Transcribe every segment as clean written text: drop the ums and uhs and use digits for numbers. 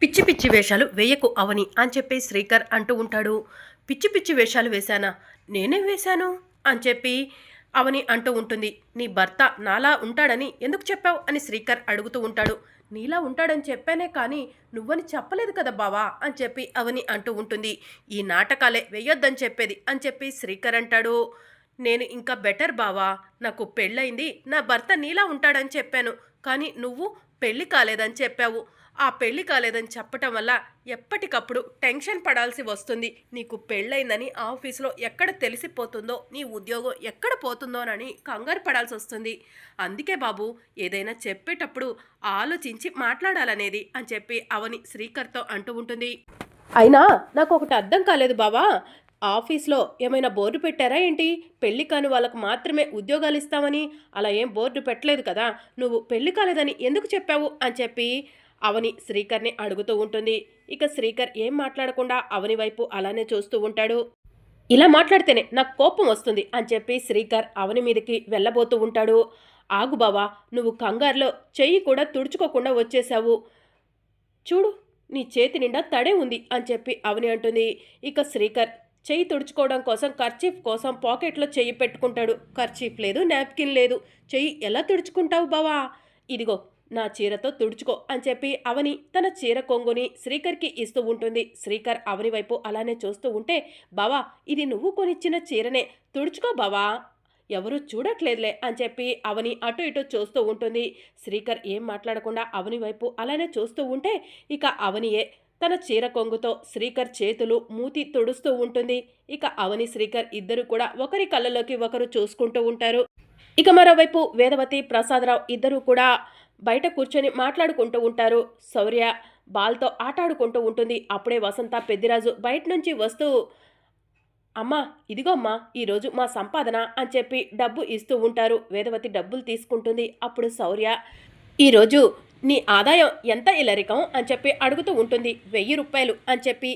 పిచ్చి పిచ్చి వేషాలు వేయకు అవని అని చెప్పి శ్రీకర్ అంటూ ఉంటాడు. పిచ్చి పిచ్చి వేషాలు వేశానా? నేనేం వేశాను అని చెప్పి అవని అంటూ ఉంటుంది. నీ భర్త నాలా ఉంటాడని ఎందుకు చెప్పావు అని శ్రీకర్ అడుగుతూ ఉంటాడు. నీలా ఉంటాడని చెప్పానే కానీ నువ్వని చెప్పలేదు కదా బావా అని చెప్పి అవని అంటూ ఉంటుంది. ఈ నాటకాలే వేయొద్దని చెప్పేది అని చెప్పి శ్రీకర్ అంటాడు. నేను ఇంకా బెటర్ బావా, నాకు పెళ్ళయింది, నా భర్త నీలా ఉంటాడని చెప్పాను, కానీ నువ్వు పెళ్ళి కాలేదని చెప్పావు. ఆ పెళ్లి కాలేదని చెప్పటం వల్ల ఎప్పటికప్పుడు టెన్షన్ పడాల్సి వస్తుంది. నీకు పెళ్ళైందని ఆఫీస్లో ఎక్కడ తెలిసిపోతుందో, నీ ఉద్యోగం ఎక్కడ పోతుందోనని కంగారు పడాల్సి వస్తుంది. అందుకే బాబు, ఏదైనా చెప్పేటప్పుడు ఆలోచించి మాట్లాడాలనేది అని చెప్పి అవని శ్రీకర్తో అంటూ ఉంటుంది. అయినా నాకు ఒకటి అర్థం కాలేదు బావా, ఆఫీస్లో ఏమైనా బోర్డు పెట్టారా ఏంటి? పెళ్లి కాని వాళ్ళకు మాత్రమే ఉద్యోగాలు ఇస్తామని అలా ఏం బోర్డు పెట్టలేదు కదా, నువ్వు పెళ్లి కాలేదని ఎందుకు చెప్పావు అని చెప్పి అవని శ్రీకర్ని అడుగుతూ ఉంటుంది. ఇక శ్రీకర్ ఏం మాట్లాడకుండా అవని వైపు అలానే చూస్తూ ఉంటాడు. ఇలా మాట్లాడితేనే నాకు కోపం వస్తుంది అని చెప్పి శ్రీకర్ అవని మీదకి వెళ్ళబోతూ ఉంటాడు. ఆగు బావా, నువ్వు కంగారులో చెయ్యి కూడా తుడుచుకోకుండా వచ్చేశావు, చూడు నీ చేతి నిండా తడే ఉంది అని చెప్పి అవని అంటుంది. ఇక శ్రీకర్ చెయ్యి తుడుచుకోవడం కోసం కర్చీఫ్ కోసం పాకెట్లో చెయ్యి పెట్టుకుంటాడు. కర్చీఫ్ లేదు, నాప్కిన్ లేదు, చెయ్యి ఎలా తుడుచుకుంటావు బావా? ఇదిగో నా చీరతో తుడుచుకో అని చెప్పి అవని తన చీర కొంగుని శ్రీకర్కి ఇస్తూ ఉంటుంది. శ్రీకర్ అవని వైపు అలానే చూస్తూ ఉంటే, బావా ఇది నువ్వు కొనిచ్చిన చీరనే, తుడుచుకో బావా, ఎవరూ చూడట్లేదులే అని చెప్పి అవని అటు ఇటు చూస్తూ ఉంటుంది. శ్రీకర్ ఏం మాట్లాడకుండా అవని వైపు అలానే చూస్తూ ఉంటే, ఇక అవనియే తన చీర కొంగుతో శ్రీకర్ చేతులు మూతి తుడుస్తూ ఉంటుంది. ఇక అవని శ్రీకర్ ఇద్దరు కూడా ఒకరి కళ్ళలోకి ఒకరు చూసుకుంటూ ఉంటారు. ఇక మరోవైపు వేదవతి ప్రసాదరావు ఇద్దరూ కూడా బయట కూర్చొని మాట్లాడుకుంటూ ఉంటారు. శౌర్య బాల్తో ఆటాడుకుంటూ ఉంటుంది. అప్పుడే వసంత పెద్దిరాజు బయట నుంచి వస్తూ, అమ్మా ఇదిగో అమ్మా ఈరోజు మా సంపాదన అని చెప్పి డబ్బు ఇస్తూ ఉంటారు. వేదవతి డబ్బులు తీసుకుంటుంది. అప్పుడు శౌర్య, ఈరోజు నీ ఆదాయం ఎంత ఇలరికం అని చెప్పి అడుగుతూ ఉంటుంది. 1000 రూపాయలు అని చెప్పి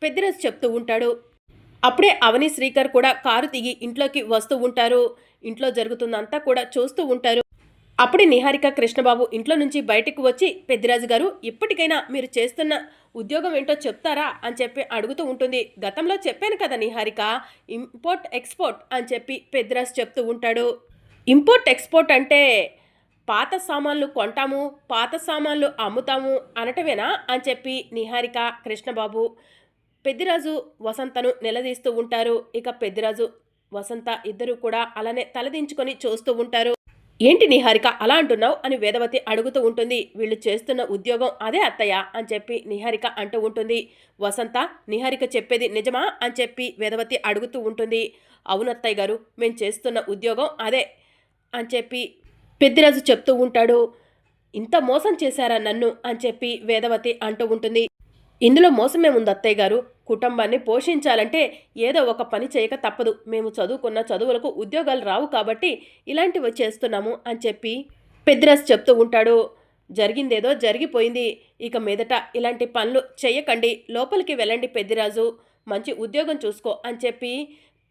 పెద్దిరాజు చెప్తూ ఉంటాడు. అప్పుడే అవని శ్రీకర్ కూడా కారు దిగి ఇంట్లోకి వస్తూ ఉంటారు. ఇంట్లో జరుగుతుందంతా కూడా చూస్తూ ఉంటారు. అప్పుడే నిహారిక కృష్ణబాబు ఇంట్లో నుంచి బయటకు వచ్చి, పెద్దిరాజు గారు ఇప్పటికైనా మీరు చేస్తున్న ఉద్యోగం ఏంటో చెప్తారా అని చెప్పి అడుగుతూ ఉంటుంది. గతంలో చెప్పాను కదా నిహారిక, ఇంపోర్ట్ ఎక్స్పోర్ట్ అని చెప్పి పెద్దిరాజు చెప్తూ ఉంటాడు. ఇంపోర్ట్ ఎక్స్పోర్ట్ అంటే పాత సామాన్లు కొంటాము, పాత సామాన్లు అమ్ముతాము అనటమేనా అని చెప్పి నిహారిక కృష్ణబాబు పెద్దిరాజు వసంతను నిలదీస్తూ ఉంటారు. ఇక పెద్దిరాజు వసంత ఇద్దరు కూడా అలానే తలదించుకొని చూస్తూ ఉంటారు. ఏంటి నిహారిక అలా అంటున్నావు అని వేదవతి అడుగుతూ ఉంటుంది. వీళ్ళు చేస్తున్న ఉద్యోగం అదే అత్తయ్య అని చెప్పి నిహారిక అంటూ ఉంటుంది. వసంత, నిహారిక చెప్పేది నిజమా అని చెప్పి వేదవతి అడుగుతూ ఉంటుంది. అవునత్తయ్య గారు, మేము చేస్తున్న ఉద్యోగం అదే అని చెప్పి పెద్దిరాజు చెప్తూ ఉంటాడు. ఇంత మోసం చేశారా నన్ను అని చెప్పి వేదవతి అంటూ ఉంటుంది. ఇందులో మోసమేముంది అత్తయ్య గారు, కుటుంబాన్ని పోషించాలంటే ఏదో ఒక పని చేయక తప్పదు, మేము చదువుకున్న చదువులకు ఉద్యోగాలు రావు కాబట్టి ఇలాంటివి చేస్తున్నాము అని చెప్పి పెద్దిరాజు చెప్తూ ఉంటాడు. జరిగిందేదో జరిగిపోయింది, ఇక మీదట ఇలాంటి పనులు చెయ్యకండి, లోపలికి వెళ్ళండి పెద్దిరాజు, మంచి ఉద్యోగం చూసుకో అని చెప్పి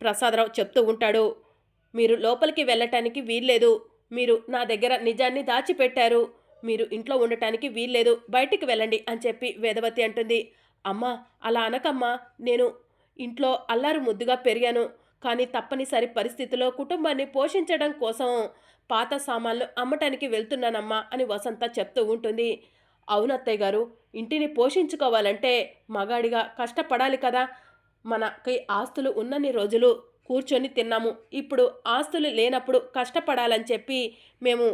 ప్రసాదరావు చెప్తూ ఉంటాడు. మీరు లోపలికి వెళ్ళటానికి వీల్లేదు, మీరు నా దగ్గర నిజాన్ని దాచిపెట్టారు, మీరు ఇంట్లో ఉండటానికి వీల్లేదు, బయటికి వెళ్ళండి అని చెప్పి వేదవతి అంటుంది. అమ్మా అలా అనకమ్మా, నేను ఇంట్లో అల్లారు ముద్దుగా పెరిగాను, కానీ తప్పనిసరి పరిస్థితిలో కుటుంబాన్ని పోషించడం కోసం పాత సామాన్లు అమ్మటానికి వెళ్తున్నానమ్మా అని వసంత చెప్తూ ఉంటుంది. అవునత్తయ్య గారు, ఇంటిని పోషించుకోవాలంటే మగాడిగా కష్టపడాలి కదా, మనకి ఆస్తులు ఉన్నన్ని రోజులు కూర్చొని తిన్నాము, ఇప్పుడు ఆస్తులు లేనప్పుడు కష్టపడాలని చెప్పి మేము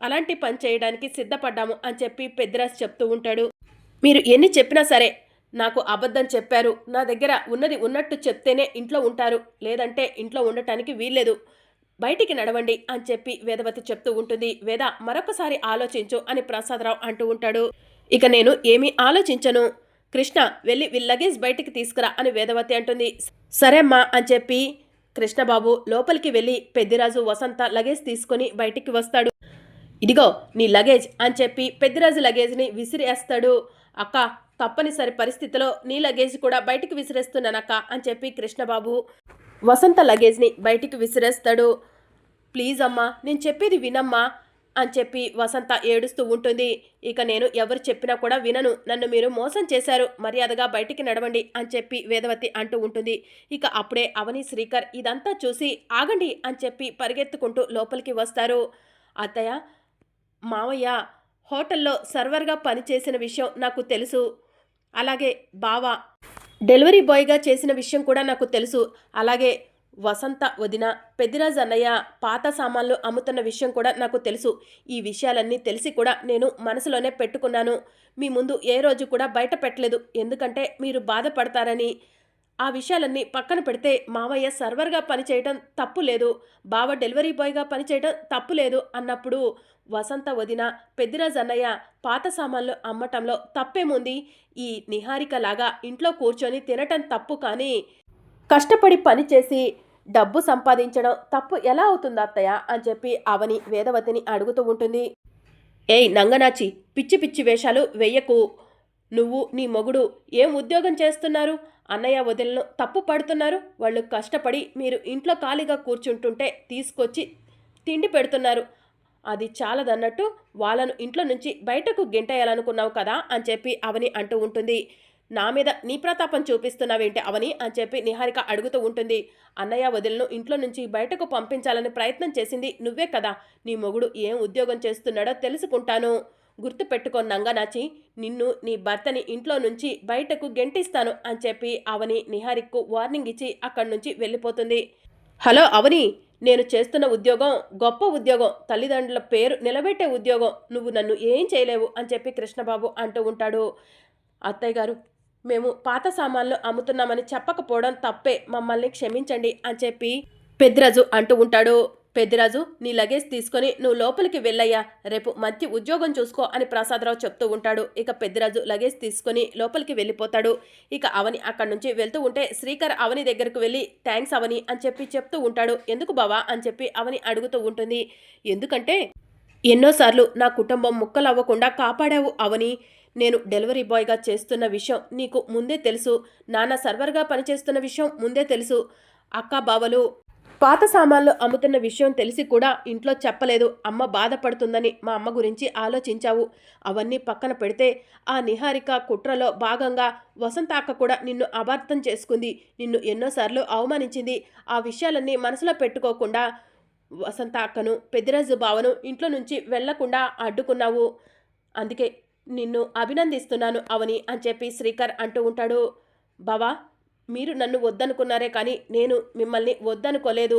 అలాంటి పని చేయడానికి సిద్ధపడ్డాము అని చెప్పి పెద్దిరాజు చెప్తూ ఉంటాడు. మీరు ఎన్ని చెప్పినా సరే నాకు అబద్ధం చెప్పారు, నా దగ్గర ఉన్నది ఉన్నట్టు చెప్తేనే ఇంట్లో ఉంటారు, లేదంటే ఇంట్లో ఉండటానికి వీల్లేదు, బయటికి నడవండి అని చెప్పి వేదవతి చెప్తూ ఉంటుంది. వేద, మరొకసారి ఆలోచించు అని ప్రసాదరావు అంటూ ఉంటాడు. ఇక నేను ఏమీ ఆలోచించను, కృష్ణ వెళ్ళి వీళ్ళ లగేజ్ బయటికి తీసుకురా అని వేదవతి అంటుంది. సరే అమ్మా అని చెప్పి కృష్ణబాబు లోపలికి వెళ్ళి పెద్దిరాజు వసంత లగేజ్ తీసుకొని బయటికి వస్తాడు. ఇదిగో నీ లగేజ్ అని చెప్పి పెద్దిరాజు లగేజ్ని విసిరేస్తాడు. అక్క, తప్పనిసరి పరిస్థితిలో నీ లగేజ్ కూడా బయటికి విసిరేస్తున్నానక్క అని చెప్పి కృష్ణబాబు వసంత లగేజ్ని బయటికి విసిరేస్తాడు. ప్లీజ్ అమ్మా, నేను చెప్పేది వినమ్మా, అని చెప్పి వసంత ఏడుస్తూ ఉంటుంది. ఇక నేను ఎవరు చెప్పినా కూడా వినను. నన్ను మీరు మోసం చేశారు. మర్యాదగా బయటికి నడవండి అని చెప్పి వేదవతి అంటూ ఉంటుంది. ఇక అప్పుడే అవని శ్రీకర్ ఇదంతా చూసి ఆగండి అని చెప్పి పరిగెత్తుకుంటూ లోపలికి వస్తారు. అత్తయ్య, మావయ్య హోటల్లో సర్వర్గా పనిచేసిన విషయం నాకు తెలుసు. అలాగే బావ డెలివరీ బాయ్గా చేసిన విషయం కూడా నాకు తెలుసు. అలాగే వసంత వదిన, పెద్దిరాజు అన్నయ్య పాత సామాన్లు అమ్ముతున్న విషయం కూడా నాకు తెలుసు. ఈ విషయాలన్నీ తెలిసి కూడా నేను మనసులోనే పెట్టుకున్నాను. మీ ముందు ఏ రోజు కూడా బయట పెట్టలేదు. ఎందుకంటే మీరు బాధపడతారని. ఆ విషయాలన్నీ పక్కన పెడితే మావయ్య సర్వర్గా పనిచేయడం తప్పు లేదు, బావ డెలివరీ బాయ్గా పనిచేయడం తప్పు లేదు అన్నప్పుడు వసంత వదిన, పెద్దిరాజు అన్నయ్య పాత సామాన్లు అమ్మటంలో తప్పేముంది? ఈ నిహారిక లాగా ఇంట్లో కూర్చొని తినటం తప్పు, కానీ కష్టపడి పనిచేసి డబ్బు సంపాదించడం తప్పు ఎలా అవుతుంది అత్తయ్య అని చెప్పి అవని వేదవతిని అడుగుతూ ఉంటుంది. ఏయ్ నంగనాచి, పిచ్చి పిచ్చి వేషాలు వెయ్యకు. నువ్వు నీ మొగుడు ఏం ఉద్యోగం చేస్తున్నారు? అన్నయ్య వదిలను తప్పు పడుతున్నారు. వాళ్ళు కష్టపడి మీరు ఇంట్లో ఖాళీగా కూర్చుంటుంటే తీసుకొచ్చి తిండి పెడుతున్నారు. అది చాలదన్నట్టు వాళ్ళను ఇంట్లో నుంచి బయటకు గెంటేయాలనుకున్నావు కదా అని చెప్పి అవని అంటూ ఉంటుంది. నా మీద నీ ప్రతాపం చూపిస్తున్నావేంటి అవని అని చెప్పి నిహారిక అడుగుతూ ఉంటుంది. అన్నయ్య వదిలను ఇంట్లో నుంచి బయటకు పంపించాలని ప్రయత్నం చేసింది నువ్వే కదా. నీ మొగుడు ఏం ఉద్యోగం చేస్తున్నాడో తెలుసుకుంటాను. గుర్తుపెట్టుకో నంగనాచి, నిన్ను నీ భర్తని ఇంట్లో నుంచి బయటకు గెంటిస్తాను అని చెప్పి అవని నిహారిక్కు వార్నింగ్ ఇచ్చి అక్కడి నుంచి వెళ్ళిపోతుంది. హలో అవని, నేను చేస్తున్న ఉద్యోగం గొప్ప ఉద్యోగం, తల్లిదండ్రుల పేరు నిలబెట్టే ఉద్యోగం. నువ్వు నన్ను ఏం చేయలేవు అని చెప్పి కృష్ణబాబు అంటూ ఉంటాడు. అత్తయ్య గారు, మేము పాత సామాన్లు అమ్ముతున్నామని చెప్పకపోవడం తప్పే, మమ్మల్ని క్షమించండి అని చెప్పి పెద్దిరాజు అంటూ ఉంటాడు. పెద్దిరాజు, నీ లగేజ్ తీసుకొని నువ్వు లోపలికి వెళ్ళయ్యా, రేపు మంచి ఉద్యోగం చూసుకో అని ప్రసాదరావు చెప్తూ ఉంటాడు. ఇక పెద్దిరాజు లగేజ్ తీసుకొని లోపలికి వెళ్ళిపోతాడు. ఇక అవని అక్కడి నుంచి వెళ్తూ ఉంటే శ్రీకర్ అవని దగ్గరకు వెళ్ళి థ్యాంక్స్ అవని అని చెప్పి చెప్తూ ఉంటాడు. ఎందుకు బావా అని చెప్పి అవని అడుగుతూ ఉంటుంది. ఎందుకంటే ఎన్నోసార్లు నా కుటుంబం ముక్కలవ్వకుండా కాపాడావు అవని. నేను డెలివరీ బాయ్గా చేస్తున్న విషయం నీకు ముందే తెలుసు. నాన్న సర్వర్గా పనిచేస్తున్న విషయం ముందే తెలుసు. అక్క బావలు పాత సామాన్లు అమ్ముతున్న విషయం తెలిసి కూడా ఇంట్లో చెప్పలేదు. అమ్మ బాధపడుతుందని మా అమ్మ గురించి ఆలోచించావు. అవన్నీ పక్కన పెడితే ఆ నిహారిక కుట్రలో భాగంగా వసంత అక్క కూడా నిన్ను అపార్థం చేసుకుంది. నిన్ను ఎన్నోసార్లు అవమానించింది. ఆ విషయాలన్నీ మనసులో పెట్టుకోకుండా వసంత అక్కను, పెద్దిరాజు బావను ఇంట్లో నుంచి వెళ్లకుండా అడ్డుకున్నావు. అందుకే నిన్ను అభినందిస్తున్నాను అవని అని చెప్పి శ్రీకర్ అంటూ ఉంటాడు. బావా, మీరు నన్ను వద్దనుకున్నారే కానీ నేను మిమ్మల్ని వద్దనుకోలేదు.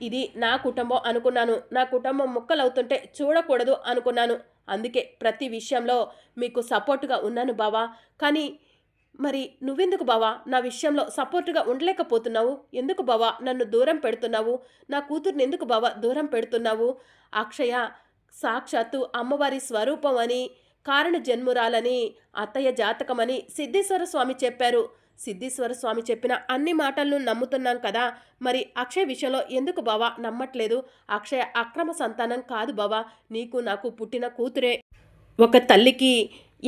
ఇది నా కుటుంబం అనుకున్నాను. నా కుటుంబం ముక్కలవుతుంటే చూడకూడదు అనుకున్నాను. అందుకే ప్రతి విషయంలో మీకు సపోర్టుగా ఉన్నాను బావా. కానీ మరి నువ్వెందుకు బావా నా విషయంలో సపోర్టుగా ఉండలేకపోతున్నావు? ఎందుకు బావా నన్ను దూరం పెడుతున్నావు? నా కూతుర్ని ఎందుకు బావా దూరం పెడుతున్నావు? అక్షయ సాక్షాత్తు అమ్మవారి స్వరూపం అని, కారణ జన్మురాలని, అత్తయ్య జాతకమని సిద్ధేశ్వర స్వామి చెప్పారు. సిద్ధేశ్వర స్వామి చెప్పిన అన్ని మాటలను నమ్ముతున్నాం కదా. మరి అక్షయ్ విషయంలో ఎందుకు బావా నమ్మట్లేదు? అక్షయ అక్రమ సంతానం కాదు బావా, నీకు నాకు పుట్టిన కూతురే. ఒక తల్లికి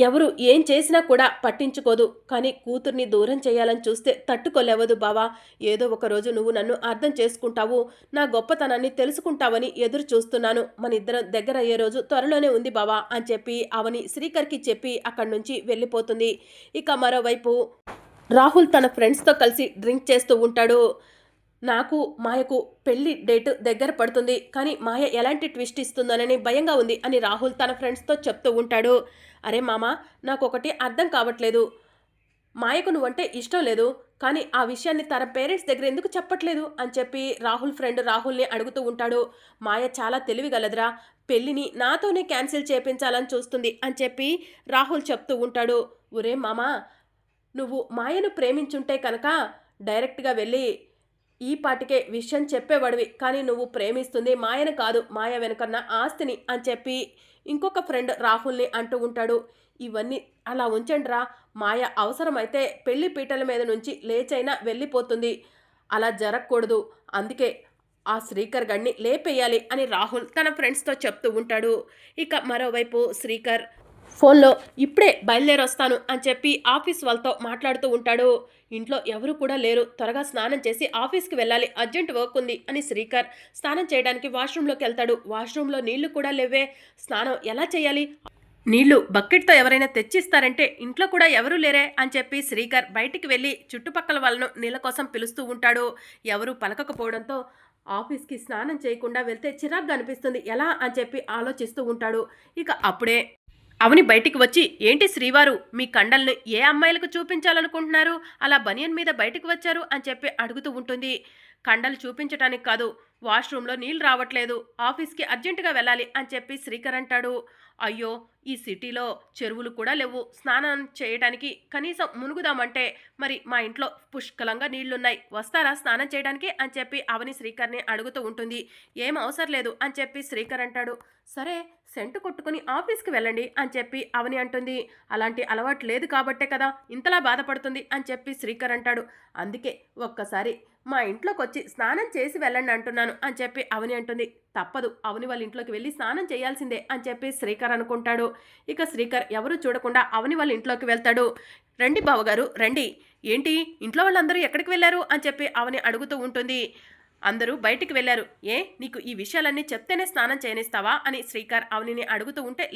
ఎవరు ఏం చేసినా కూడా పట్టించుకోదు, కానీ కూతుర్ని దూరం చేయాలని చూస్తే తట్టుకోలేవదు బావా. ఏదో ఒకరోజు నువ్వు నన్ను అర్థం చేసుకుంటావు, నా గొప్పతనాన్ని తెలుసుకుంటావని ఎదురు చూస్తున్నాను. మన ఇద్దరం దగ్గర అయ్యే రోజు త్వరలోనే ఉంది బావా అని చెప్పి అవని శ్రీకర్కి చెప్పి అక్కడి నుంచి వెళ్ళిపోతుంది. ఇక మరోవైపు రాహుల్ తన ఫ్రెండ్స్తో కలిసి డ్రింక్ చేస్తూ ఉంటాడు. నాకు మాయకు పెళ్లి డేట్ దగ్గర పడుతుంది, కానీ మాయ ఎలాంటి ట్విస్ట్ ఇస్తుందోనని భయంగా ఉంది అని రాహుల్ తన ఫ్రెండ్స్తో చెప్తూ ఉంటాడు. అరే మామ, నాకు ఒకటి అర్థం కావట్లేదు. మాయకు నువ్వంటే ఇష్టం లేదు, కానీ ఆ విషయాన్ని తన పేరెంట్స్ దగ్గర ఎందుకు చెప్పట్లేదు అని చెప్పి రాహుల్ ఫ్రెండ్ రాహుల్ని అడుగుతూ ఉంటాడు. మాయ చాలా తెలివిగలదురా, పెళ్లిని నాతోనే క్యాన్సిల్ చేయించాలని చూస్తుంది అని చెప్పి రాహుల్ చెప్తూ ఉంటాడు. ఒరే మామ, నువ్వు మాయను ప్రేమించుంటే కనుక డైరెక్ట్గా వెళ్ళి ఈ పాటికే విషయం చెప్పేవాడివి, కానీ నువ్వు ప్రేమిస్తుంది మాయను కాదు, మాయ వెనుకన్న ఆస్తిని అని చెప్పి ఇంకొక ఫ్రెండ్ రాహుల్ని అంటూ ఉంటాడు. ఇవన్నీ అలా ఉంచండిరా, మాయ అవసరమైతే పెళ్లి పీటల మీద నుంచి లేచైనా వెళ్ళిపోతుంది. అలా జరగకూడదు, అందుకే ఆ శ్రీకర్ గడిని లేపేయాలి అని రాహుల్ తన ఫ్రెండ్స్తో చెప్తూ ఉంటాడు. ఇక మరోవైపు శ్రీకర్ ఫోన్లో ఇప్పుడే బయలుదేరొస్తాను అని చెప్పి ఆఫీస్ వాళ్ళతో మాట్లాడుతూ ఉంటాడు. ఇంట్లో ఎవరు కూడా లేరు. త్వరగా స్నానం చేసి ఆఫీస్కి వెళ్ళాలి, అర్జెంట్ వర్క్ ఉంది అని శ్రీకర్ స్నానం చేయడానికి వాష్రూమ్లోకి వెళ్తాడు. వాష్రూమ్లో నీళ్లు కూడా లేవే. స్నానం ఎలా చేయాలి? నీళ్లు బకెట్తో ఎవరైనా తెచ్చిస్తారంటే ఇంట్లో కూడా ఎవరూ లేరే అని చెప్పి శ్రీకర్ బయటికి వెళ్ళి చుట్టుపక్కల వాళ్ళను నీళ్ళ కోసం పిలుస్తూ ఉంటాడు. ఎవరూ పలకకపోవడంతో ఆఫీస్కి స్నానం చేయకుండా వెళ్తే చిరాగ్గా అనిపిస్తుంది, ఎలా అని చెప్పి ఆలోచిస్తూ ఉంటాడు. ఇక అప్పుడే అవని బయటికి వచ్చి, ఏంటి శ్రీవారు, మీ కండల్ని ఏ అమ్మాయిలకు చూపించాలనుకుంటున్నారు, అలా బనియన్ మీద బయటికి వచ్చారు అని చెప్పి అడుగుతూ ఉంటుంది. కండలు చూపించటానికి కాదు, వాష్రూమ్లో నీళ్ళు రావట్లేదు, ఆఫీస్కి అర్జెంటుగా వెళ్ళాలి అని చెప్పి శ్రీకర్ అంటాడు. అయ్యో, ఈ సిటీలో చెరువులు కూడా లేవు, స్నానం చేయడానికి కనీసం మునుగుదామంటే మరి మా ఇంట్లో పుష్కలంగా నీళ్లున్నాయి, వస్తారా స్నానం చేయడానికి అని చెప్పి అవని శ్రీకర్ని అడుగుతూ ఉంటుంది. ఏం అవసరం లేదు అని చెప్పి శ్రీకర్ అంటాడు. సరే, సెంటు కొట్టుకుని ఆఫీస్కి వెళ్ళండి అని చెప్పి అవని అంటుంది. అలాంటి అలవాటు లేదు కాబట్టే కదా ఇంతలా బాధపడుతుంది అని చెప్పి శ్రీకర్ అంటాడు. అందుకే ఒక్కసారి మా ఇంట్లోకి వచ్చి స్నానం చేసి వెళ్ళండి అంటున్నాను అని చెప్పి అవని అంటుంది. తప్పదు, అవని వాళ్ళ ఇంట్లోకి వెళ్ళి స్నానం చేయాల్సిందే అని చెప్పి శ్రీకర్ అనుకుంటాడు. ఇక శ్రీకర్ ఎవరు చూడకుండా అవని వాళ్ళ ఇంట్లోకి వెళ్తాడు. రండి బావగారు రండి, ఏంటి ఇంట్లో వాళ్ళందరూ ఎక్కడికి వెళ్ళారు అని చెప్పి అవని అడుగుతూ ఉంటుంది. అందరూ బయటికి వెళ్ళారు. ఏ, నీకు ఈ విషయాలన్నీ చెప్తేనే స్నానం చేయనిస్తావా అని శ్రీకర్ అవనిని అడుగుతూ ఉంటే,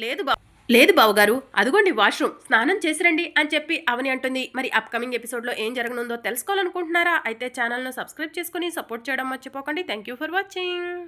లేదు బావగారు, అదిగోండి వాష్రూమ్, స్నానం చేసిరండి అని చెప్పి అవని అంటుంది. మరి అప్కమింగ్ ఎపిసోడ్లో ఏం జరగనుందో తెలుసుకోవాలనుకుంటున్నారా? అయితే ఛానల్ను సబ్స్క్రైబ్ చేసుకుని సపోర్ట్ చేయడం మర్చిపోకండి. Thank you for watching.